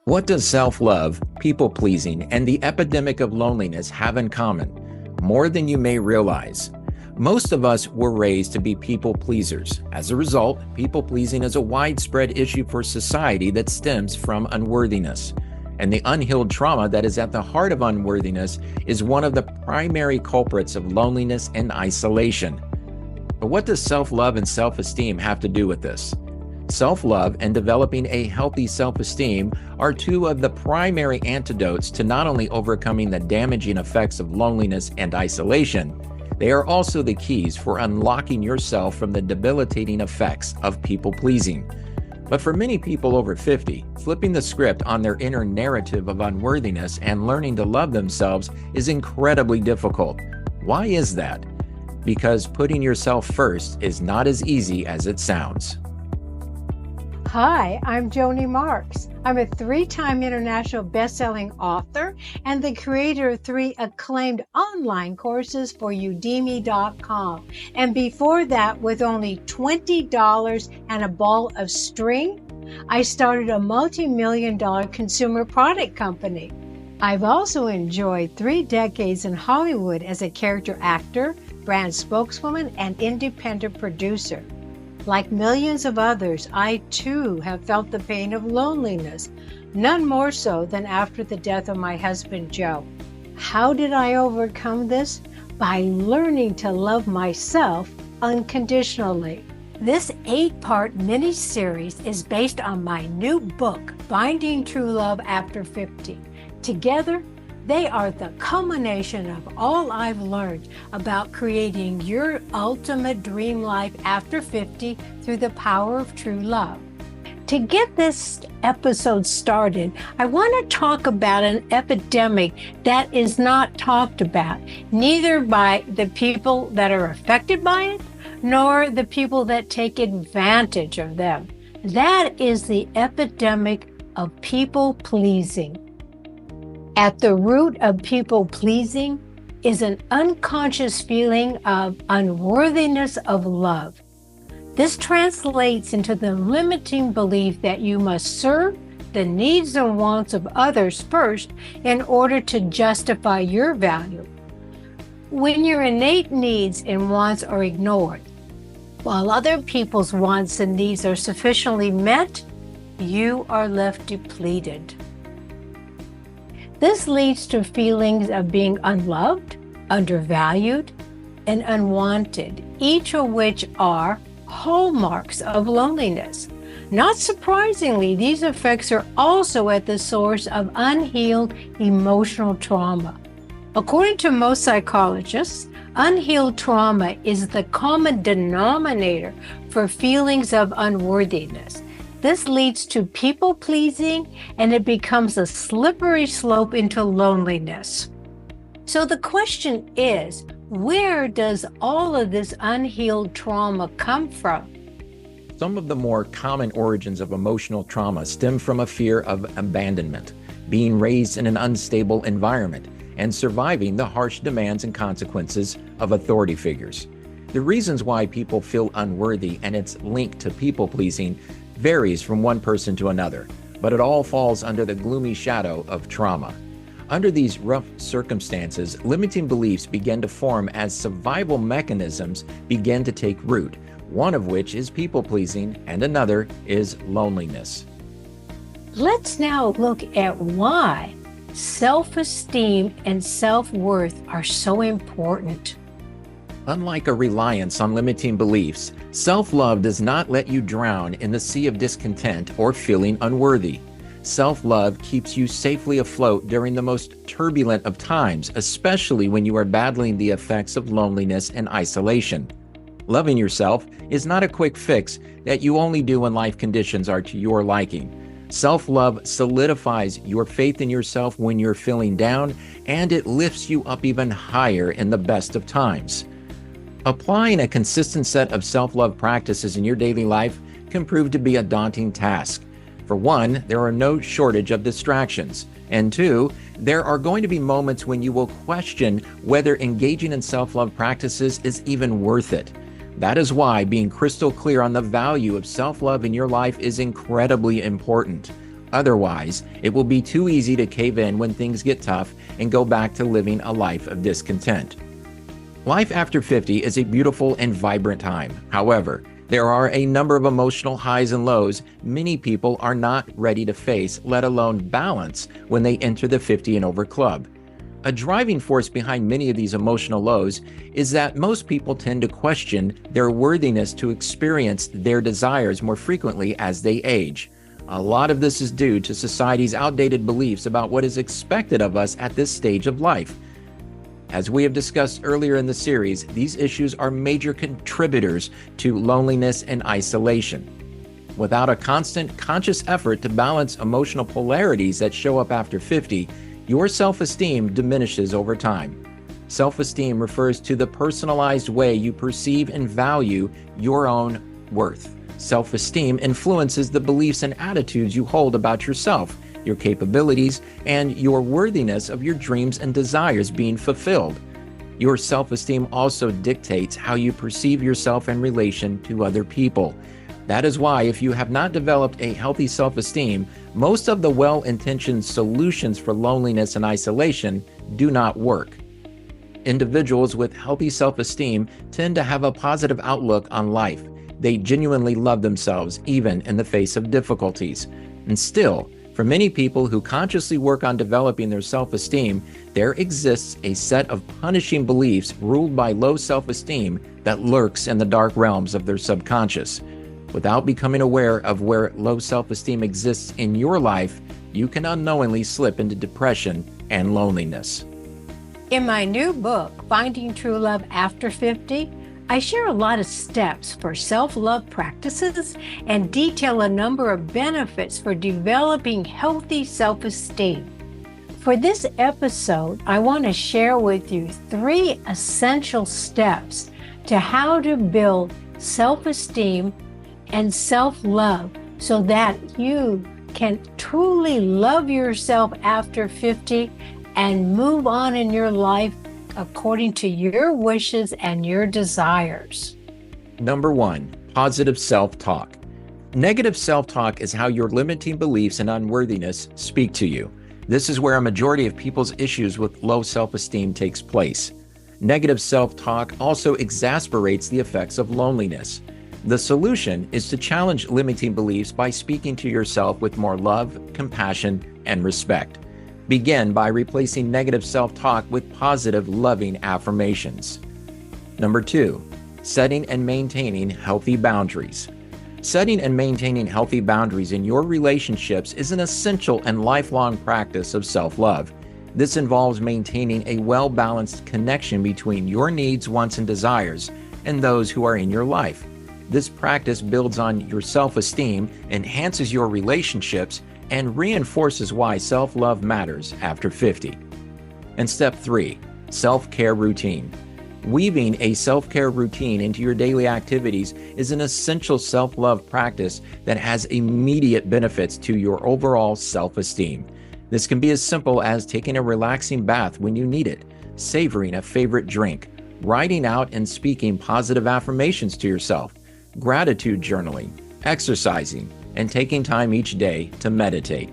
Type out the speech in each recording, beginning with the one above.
What does self-love, people-pleasing, and the epidemic of loneliness have in common? More than you may realize. Most of us were raised to be people pleasers. As a result, people pleasing is a widespread issue for society that stems from unworthiness. And the unhealed trauma that is at the heart of unworthiness is one of the primary culprits of loneliness and isolation. But what does self-love and self-esteem have to do with this? Self-love and developing a healthy self-esteem are two of the primary antidotes to not only overcoming the damaging effects of loneliness and isolation, they are also the keys for unlocking yourself from the debilitating effects of people-pleasing. But for many people over 50, flipping the script on their inner narrative of unworthiness and learning to love themselves is incredibly difficult. Why is that? Because putting yourself first is not as easy as it sounds. Hi, I'm Joanie Marx. I'm a 3-time international best-selling author and the creator of 3 acclaimed online courses for Udemy.com. And before that, with only $20 and a ball of string, I started a multi-million-dollar consumer product company. I've also enjoyed 3 decades in Hollywood as a character actor, brand spokeswoman, and independent producer. Like millions of others, I too have felt the pain of loneliness, none more so than after the death of my husband, Joe. How did I overcome this? By learning to love myself unconditionally. This 8-part mini-series is based on my new book, Finding True Love After 50. Together, they are the culmination of all I've learned about creating your ultimate dream life after 50 through the power of true love. To get this episode started, I want to talk about an epidemic that is not talked about, neither by the people that are affected by it, nor the people that take advantage of them. That is the epidemic of people pleasing. At the root of people-pleasing is an unconscious feeling of unworthiness of love. This translates into the limiting belief that you must serve the needs and wants of others first in order to justify your value. When your innate needs and wants are ignored, while other people's wants and needs are sufficiently met, you are left depleted. This leads to feelings of being unloved, undervalued, and unwanted, each of which are hallmarks of loneliness. Not surprisingly, these effects are also at the source of unhealed emotional trauma. According to most psychologists, unhealed trauma is the common denominator for feelings of unworthiness. This leads to people-pleasing, and it becomes a slippery slope into loneliness. So the question is, where does all of this unhealed trauma come from? Some of the more common origins of emotional trauma stem from a fear of abandonment, being raised in an unstable environment, and surviving the harsh demands and consequences of authority figures. The reasons why people feel unworthy and its link to people-pleasing varies from one person to another, but it all falls under the gloomy shadow of trauma. Under these rough circumstances, limiting beliefs begin to form as survival mechanisms begin to take root, one of which is people-pleasing and another is loneliness. Let's now look at why self-esteem and self-worth are so important. Unlike a reliance on limiting beliefs, self-love does not let you drown in the sea of discontent or feeling unworthy. Self-love keeps you safely afloat during the most turbulent of times, especially when you are battling the effects of loneliness and isolation. Loving yourself is not a quick fix that you only do when life conditions are to your liking. Self-love solidifies your faith in yourself when you're feeling down, and it lifts you up even higher in the best of times. Applying a consistent set of self-love practices in your daily life can prove to be a daunting task. For one, there are no shortage of distractions. And 2, there are going to be moments when you will question whether engaging in self-love practices is even worth it. That is why being crystal clear on the value of self-love in your life is incredibly important. Otherwise, it will be too easy to cave in when things get tough and go back to living a life of discontent. Life after 50 is a beautiful and vibrant time. However, there are a number of emotional highs and lows many people are not ready to face, let alone balance, when they enter the 50 and over club. A driving force behind many of these emotional lows is that most people tend to question their worthiness to experience their desires more frequently as they age. A lot of this is due to society's outdated beliefs about what is expected of us at this stage of life. As we have discussed earlier in the series, these issues are major contributors to loneliness and isolation. Without a constant, conscious effort to balance emotional polarities that show up after 50, your self-esteem diminishes over time. Self-esteem refers to the personalized way you perceive and value your own worth. Self-esteem influences the beliefs and attitudes you hold about yourself, your capabilities, and your worthiness of your dreams and desires being fulfilled. Your self-esteem also dictates how you perceive yourself in relation to other people. That is why, if you have not developed a healthy self-esteem, most of the well-intentioned solutions for loneliness and isolation do not work. Individuals with healthy self-esteem tend to have a positive outlook on life. They genuinely love themselves, even in the face of difficulties. And still, for many people who consciously work on developing their self-esteem, there exists a set of punishing beliefs ruled by low self-esteem that lurks in the dark realms of their subconscious. Without becoming aware of where low self-esteem exists in your life, you can unknowingly slip into depression and loneliness. In my new book, Finding True Love After 50, I share a lot of steps for self-love practices and detail a number of benefits for developing healthy self-esteem. For this episode, I want to share with you 3 essential steps to how to build self-esteem and self-love so that you can truly love yourself after 50 and move on in your life according to your wishes and your desires. Number 1, positive self-talk. Negative self-talk is how your limiting beliefs and unworthiness speak to you. This is where a majority of people's issues with low self-esteem takes place. Negative self-talk also exacerbates the effects of loneliness. The solution is to challenge limiting beliefs by speaking to yourself with more love, compassion, and respect. Begin by replacing negative self-talk with positive, loving affirmations. Number 2, setting and maintaining healthy boundaries. Setting and maintaining healthy boundaries in your relationships is an essential and lifelong practice of self-love. This involves maintaining a well-balanced connection between your needs, wants, and desires and those who are in your life. This practice builds on your self-esteem, enhances your relationships, and reinforces why self-love matters after 50. And step 3, self-care routine. Weaving a self-care routine into your daily activities is an essential self-love practice that has immediate benefits to your overall self-esteem. This can be as simple as taking a relaxing bath when you need it, savoring a favorite drink, writing out and speaking positive affirmations to yourself, gratitude journaling, exercising, and taking time each day to meditate.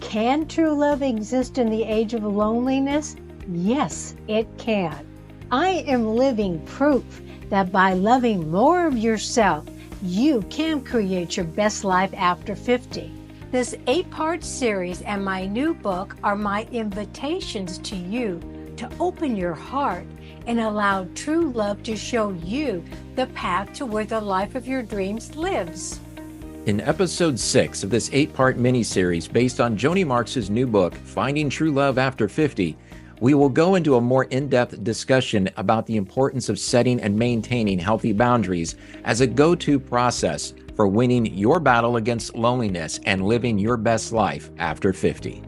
Can true love exist in the age of loneliness? Yes, it can. I am living proof that by loving more of yourself, you can create your best life after 50. This 8-part series and my new book are my invitations to you to open your heart and allow true love to show you the path to where the life of your dreams lives. In episode 6 of this 8-part mini-series based on Joanie Marx's new book, Finding True Love After 50, we will go into a more in-depth discussion about the importance of setting and maintaining healthy boundaries as a go-to process for winning your battle against loneliness and living your best life after 50.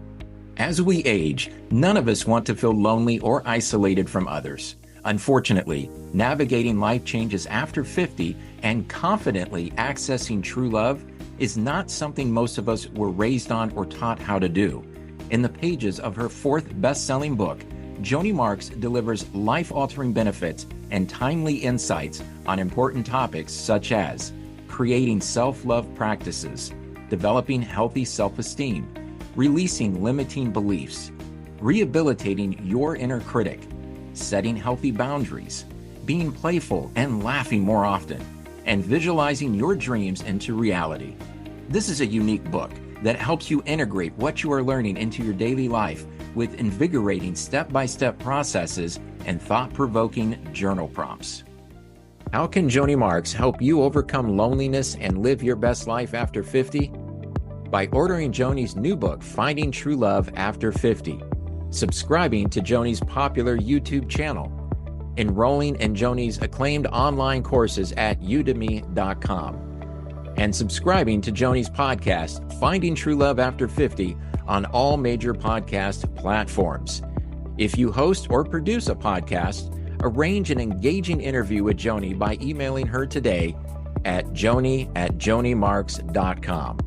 As we age, none of us want to feel lonely or isolated from others. Unfortunately, navigating life changes after 50 and confidently accessing true love is not something most of us were raised on or taught how to do. In the pages of her 4th best-selling book, Joanie Marx delivers life-altering benefits and timely insights on important topics such as creating self-love practices, developing healthy self-esteem, releasing limiting beliefs, rehabilitating your inner critic, setting healthy boundaries, being playful and laughing more often, and visualizing your dreams into reality. This is a unique book that helps you integrate what you are learning into your daily life with invigorating step-by-step processes and thought-provoking journal prompts. How can Joanie Marx help you overcome loneliness and live your best life after 50? By ordering Joanie's new book, Finding True Love After 50, subscribing to Joanie's popular YouTube channel, enrolling in Joanie's acclaimed online courses at udemy.com, and subscribing to Joanie's podcast, Finding True Love After 50, on all major podcast platforms. If you host or produce a podcast, arrange an engaging interview with Joanie by emailing her today at joanie@joaniemarx.com.